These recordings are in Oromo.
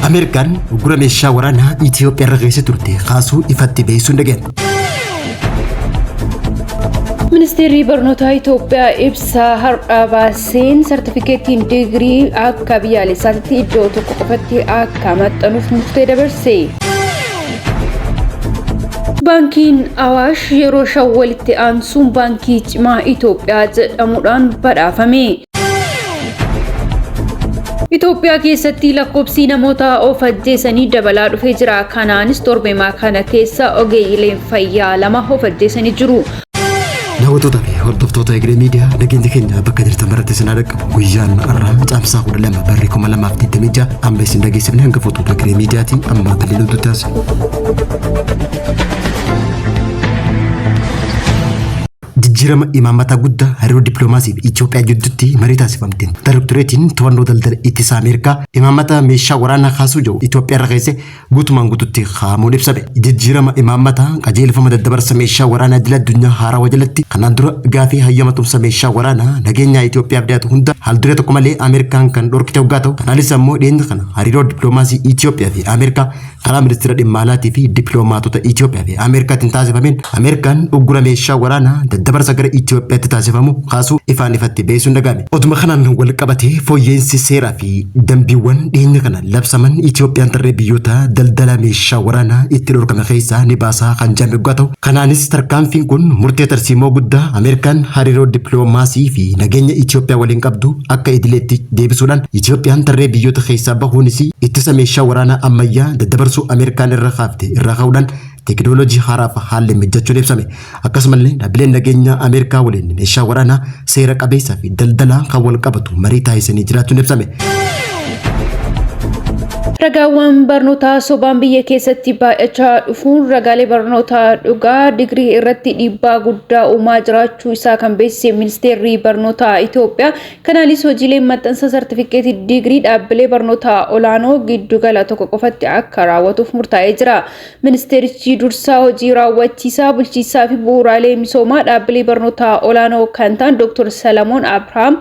Amerikaan gura meeshaa waraanaa Itoophiyaa irra geesse turte kaasuu ifatti beeksisuun dhageen. Ministeerri barnoota Itoophiyaa ibsa har'a baaseen sartifikeetiin digirii akka biyyaalessaatti iddoo tokko qofatti akka maxxanuuf murtee dabarse. Bankiin Awaash yeroo shawwalitti aansuun baankii cimaa Itoophiyaa jedhamuudhaan badhaafame. Itoophiyaa keessatti lakkoofsi namoota of ajjeesanii dabalaa dhufee jira. Kanaanis torbeemaa kana keessa ogeeyyileen fayyaa 2 of ajjeesanii jiru. Daawwattoota fi hordoftoota Egeree Miidiyaa nageenya keenya bakka jirtan maratti sinaa dhaqqabu guyyaan har'aa caamsaa 12 barri 2026 amma isin dhageessifne hanga footoo Egeree Miidiyaati amma bal'inatu taasisa. Jijjiirama imaammataa guddaa hariiroo dippiloomaasii fi Itoophiyaa gidduutti marii taasifamteen Daayirektoreetiin to'annoo daldala ittisa Ameerikaa imaammata meeshaa waraanaa kaasuu jiru Itoophiyaa irra geesse guutumaan guutuutti haamuun ibsame. Jijjiirama imaammataa qajeelfama daddabarsa meeshaa waraanaa idil addunyaa haarawaa jalatti kanaan dura gaafii hayyama tumsa meeshaa waraanaa nageenya Itoophiyaaf dhiyaatu hunda haalduree tokko malee Ameerikaan kan dhorkite hoggaa ta'u kanaanis ammoo dhiyeenya kana hariiroo dippiloomaasii Itoophiyaa fi Ameerikaa karaa ministeera dhimma alaatii fi dippiloomaatota Itoophiyaa fi Ameerikaatiin taasifameen Ameerikaan uggura meeshaa waraanaa daddabarsa gara Itoophiyaatti taasifamu kaasuu ifaan ifatti beeksisuun dhagahame. Oduma kanaan wal qabatee fooyya'insi seeraa fi dambiiwwan dhiyeenya kana labsaman Itoophiyaan tarree biyyoota daldala meeshaa waraanaa itti dhorkame keessaa ni baasaa kan jedhame hoggaa ta'u kanaanis tarkaanfiin kun murtee tarsiimoo guddaa Ameerikaan hariiroo dippiloomaasii fi nageenya Itoophiyaa waliin qabdu akka idileetti deebisuudhaan Itoophiyaan tarree biyyoota keessaa bahuunis ittisa meeshaa waraanaa ammayyaa daddabarsuu Ameerikaan irra kaafte irra ka'uudhaan teknoolojii haaraaf haalli mijachuun ibsame. Akkasumallee dhaabbileen nageenya Ameerikaa waliin meeshaa waraanaa seera qabeessaa fi daldalaa kan wal qabatu marii taasisanii jiraachuun ibsame. Ragaawwan barnootaa sobaan biyya keessatti baay'achaa dhufuun ragaalee barnootaa dhugaa digirii irratti dhiibbaa guddaa uumaa jiraachuu isaa kan beeksise ministeerri barnootaa Itoophiyaa. Kanaanis hojiileen maxxansa sartifikeetii digirii dhaabbilee barnootaa olaanoo giddugala tokko qofatti akka raawwatuuf murtaa'ee jira. Ministeerichi dursaa hojii raawwachiisaa bulchiinsaa fi bu'uuraalee misoomaa dhaabbilee barnootaa olaanoo kan ta'an Dr. Salamoon Abrahaam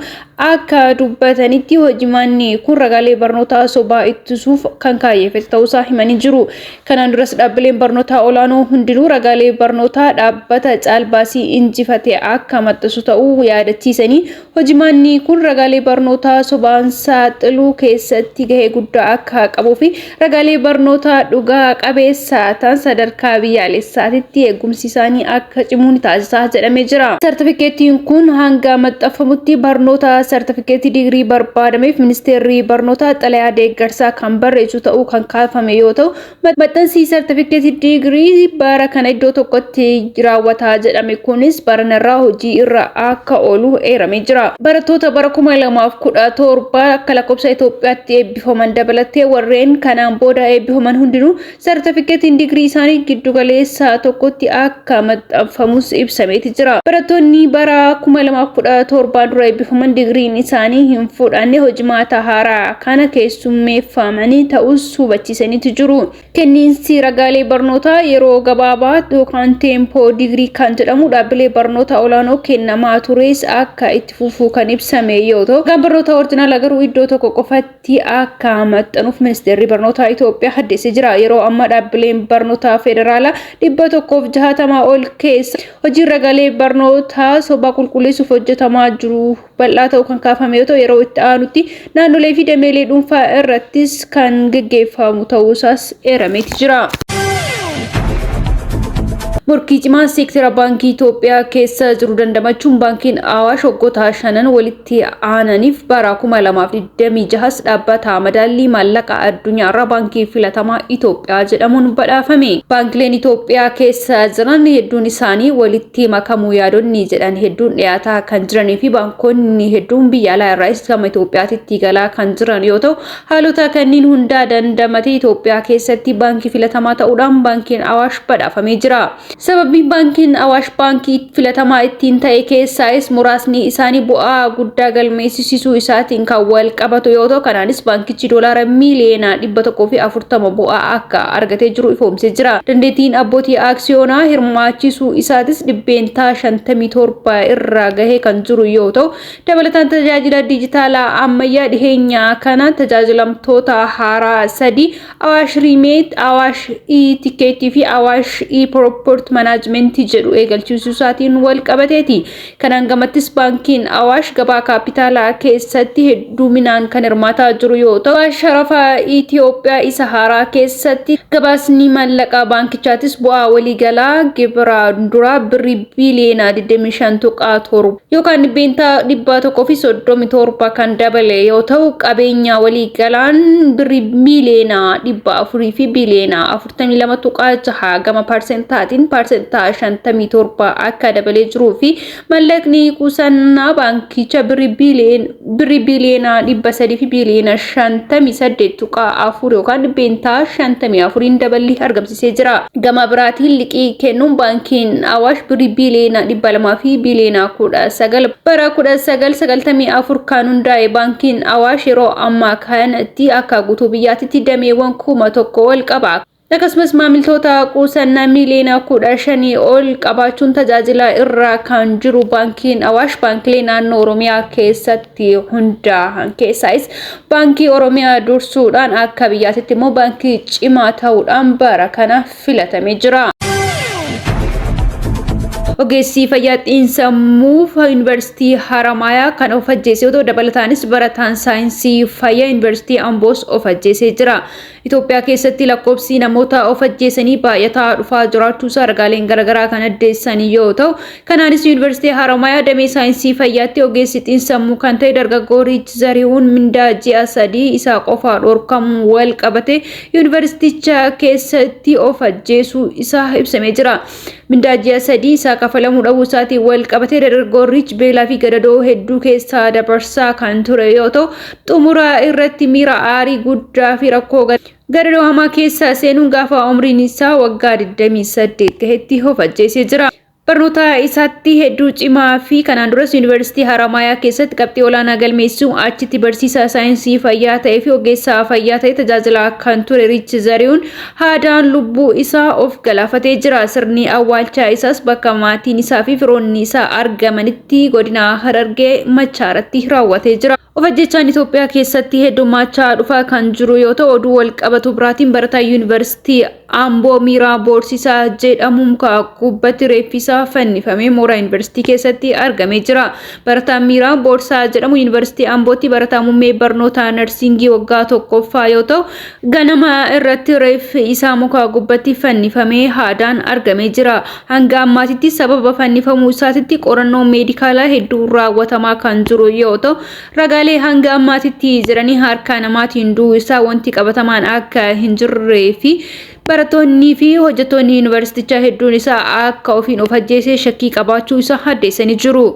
akka dubbatanitti hojimaanni kun ragaalee barnootaa sobaa ittisuuf kan kaayeffate ta'uusaa himanii jiru. Kanaan duras dhaabbileen barnootaa olaanoo hundinuu ragaalee barnootaa dhaabbata caalbaasii injifate akka maxxansu ta'uu yaadachiisanii hojimaanni kun ragaalee barnootaa sobaan saaxiluu keessatti gahee guddaa akka qabuu fi ragaalee barnootaa dhugaa qabeessa ta'an sadarkaa biyyaalessaatti eegumsi isaanii akka cimuun taasisaa jedhamee jira. Sartifikeetiin kun hanga maxxanfamutti barnoota sartifikeetii digirii barbaadameef ministeerri barnootaa xalayaa deeggarsaa kan barreessu ta'uu kan kaafame yoo ta'u maxxansi sartifikeetii digirii bara kana iddoo tokkotti raawwataa jedhame kunis baranarraa hojii irra akka oolu eeramee jira. Barattoota bara 2017 akka lakkoofsa Itoophiyaatti eebbifaman dabalatee warreen kanaan booda eebbifaman hundinuu sartifikeetiin digirii isaanii giddugaleessa tokkotti akka maxxanfamus ibsameeti jira. Barattoonni bara 2017 dura eebbifaman digiriin isaanii hin fudhanne hojimaata haaraa kana keessummeeffamanii ta'us hubachiisaniitu jiru. Kenniinsi ragaalee barnootaa yeroo gabaabaa yookaan teempoo digirii kan jedhamu dhaabbilee barnoota olaanoo kennamaa tures akka itti fufuu kan ibsame yoo ta'u kan barnoota orjinaala garuu iddoo tokko qofatti akka maxxanuuf ministeerri barnootaa Itoophiyaa haddeessee jira. Yeroo amma dhaabbileen barnoota federaalaa 160 ol keessa hojii ragaalee barnootaa sobaa qulqulleessuuf hojjetamaa jiru bal'aa ta'uu kan kaafame yoo ta'u yeroo itti aanutti naannolee fi dameelee dhuunfaa irrattis kan gaggeeffamu ta'uusaas eerameeti jira. Morkii cimaa seektara baankii Itoophiyaa keessa jiru dandamachuun baankiin Awaash waggoota 5 walitti aananiif bara 2026 dhaabbata madaallii maallaqa addunyaarraa baankii filatamaa Itoophiyaa jedhamuun badhaafame. Baankileen Itoophiyaa keessa jiran hedduun isaanii walitti makamuu yaadonni jedhan hedduun dhiyaataa kan jiranii fi baankonni hedduun biyya alaa irraa gama Itoophiyaatti galaa kan jiran yoo ta'u haalota kanneen hundaa dandamatee Itoophiyaa keessatti baankii filatamaa ta'uudhaan baankiin Awaash badhaafamee jira. Sababiin baankiin Awaash baankii filatamaa ittiin ta'e keessaayis muraasni isaanii bu'aa guddaa galmeessisuu isaatiin kan wal qabatu yoo ta'u kanaanis baankichi doolaara miiliyoona 140 bu'aa akka argatee jiru ifoomsee jira. Dandeettiin abbootii aaksiyoonaa hirmaachisuu isaatis dhibbeentaa 57 irraa gahee kan jiru yoo ta'u dabalataan tajaajila dijitaalaa ammayyaa dhiheenya kana tajaajilamtoota haaraa 3 Awaash Rimeet, Awaash E-Tikeetii fi Awaash E-Proport Management jedhu eegalchiisuu isaatiin wal qabateeti. Kanaan gamattis baankiin Awaash gabaa kaapitaalaa keessatti hedduminaan kan hirmaataa jiru yoo ta'u sharafa Itoophiyaa isa haaraa keessatti gabaasni maallaqaa baankichaatis bu'aa waliigalaa gibira duraa birrii biiliyoona 25.7 yookaan dhibbeentaa 137 kan dabale yoo ta'u qabeenya waliigalaan birrii miiliyoona 400 fi biiliyoona 42.6 gama parsentaatiin parsentaa 57 akka dabalee jiruu fi maallaqni qusannaa baankicha birrii biiliyoona 300 fi biiliyoona 58.4 yookaan dhibbeentaa 54 dabalii argamsiisee jira. Gama biraatiin liqii kennuun baankiin Awaash birrii biiliyoona 200 fi biiliyoona 19 bara 1994 kan hundaa'e baankiin Awaash yeroo ammaa kanatti akka guutuu biyyaatti dameewwan 1,000 ol qaba. Akkasumas maamiltoota qusannaa miiliyoona 15 ol qabaachuun tajaajila irra kan jiru baankiin Awaash baankilee naannoo Oromiyaa keessatti hundaa'an keessaayis baankii Oromiyaa dursuudhaan akka biyyaatti immoo baankii cimaa ta'uudhaan bara kana filatamee jira. Ogeessi fayyaa xiinsammuu Yuunivarsiitii Haramayaa kan of ajjeesee yoo ta'u dabalataanis barataan saayinsii fayyaa Yuunivarsiitii Amboos of ajjeesee jira. Itoophiyaa keessatti lakkoofsi namoota of ajjeesanii baay'ataa dhufaa jiraachuu ragaaleen garaagaraa kan addeessan yoo ta'u kanaanis Yuunivarsiitii Haramayaa damee saayinsii fayyaatti ogeessi xiinsammuu kan ta'e dargaggoo Riich Zarihuun mindaa ji'a 3 isaa qofaa dhorkamuu wal qabate Yuunivarsiiticha keessatti of ajjeesuu isaa ibsamee jira. Mindaa ji'a 3 isaa kafalamuu dhabuu isaatiin wal qabatee dargaggoo Riich beelaa fi gadadoo hedduu keessaa dabarsaa kan ture yoo ta'u xumura irratti miira aarii guddaa fi rakkoo gadadoo hamaa keessaa seenuun gaafa umriin isaa waggaa 28 gahetti of ajjeesee jira. Barnoota isaatti hedduu cimaa fi kanaan duras Yuunivarsiitii Haramayaa keessatti qabxii olaanaa galmeessuun achitti barsiisaa saayinsii fayyaa ta'ee fi ogeessaa fayyaa ta'ee tajaajilaa kan ture Riich Zarihuun haadaan lubbuu isaa of galaafatee jira. Sirni awwaalchaa isaas bakka maatiin isaa fi firoonni isaa argamanitti godina Harargee Machaaratti raawwatee jira. Of ajjechaan Itoophiyaa keessatti heddummachaa dhufaa kan jiru yoo ta'u oduu wal qabatu biraatiin barataa Yuunivarsiitii Amboo Miiraa Boorsisaa jedhamuun gubbatti reeffisaa fannifamee mooraa Yuunivarsiitii keessatti argamee jira. Barataan Miiraa Boorsaa jedhamu Yuunivarsiitii Ambootti barataa muummee barnoota narsingii waggaa 1ffaa yoo ta'u ganama irratti reeffi isaa muka gubbatti fannifamee haadaan argamee jira. Hanga ammaatitti sababa fannifamuu isaatitti qorannoo meedikaalaa hedduu raawwatamaa kan jiru yoo ta'u ragaalee hanga ammaatitti jiranii harka namaatiin du'uu isaa wanti qabatamaan akka hin jirree fi barattoonni fi hojjettoonni yuunivarsiitichaa hedduun isaa akka ofiin of ajjeesee shakkii qabaachuu isaa addeessanii jiru.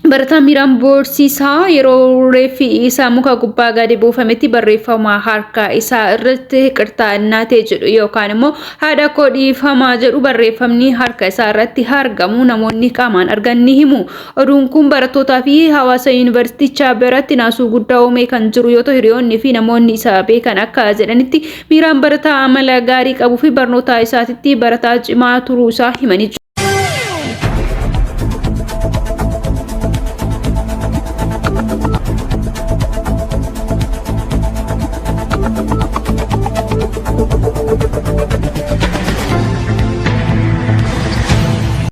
Barataan Miiraan Boorsisaa yeroo reeffi isaa muka gubbaa gadi buufametti barreeffama harka isaa irratti qirxaannaa ta'e jedhu yookaan immoo haadha koo dhiifamaa jedhu barreeffamni harka isaa irratti argamu namoonni qaamaan argan ni himu. Oduun kun barattootaa fi hawaasa yuunivarsiitichaa biratti naasuu guddaa uumee kan jiru yoo ta'u hiriyoonni fi namoonni isaa beekan akka jedhanitti Miiraan barataa amala gaarii qabuu fi barnoota isaatitti barataa cimaa turuu isaa himanii jiru.